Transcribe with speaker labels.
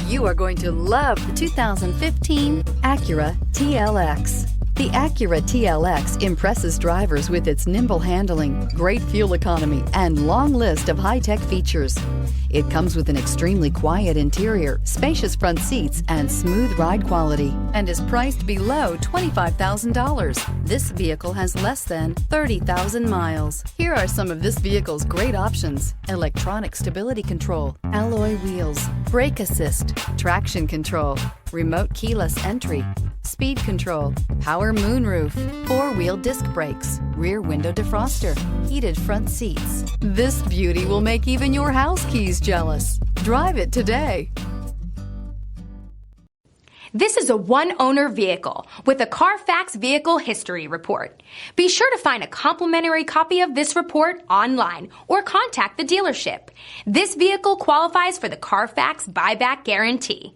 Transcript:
Speaker 1: You are going to love the 2015 Acura TLX. The Acura TLX impresses drivers with its nimble handling, great fuel economy, and long list of high-tech features. It comes with an extremely quiet interior, spacious front seats, and smooth ride quality, and is priced below $25,000. This vehicle has less than 30,000 miles. Here are some of this vehicle's great options: electronic stability control, alloy wheels, brake assist, traction control, remote keyless entry, speed control, power moonroof, four-wheel disc brakes, rear window defroster, heated front seats. This beauty will make even your house keys jealous. Drive it today.
Speaker 2: This is a one-owner vehicle with a Carfax Vehicle History Report. Be sure to find a complimentary copy of this report online or contact the dealership. This vehicle qualifies for the Carfax Buyback Guarantee.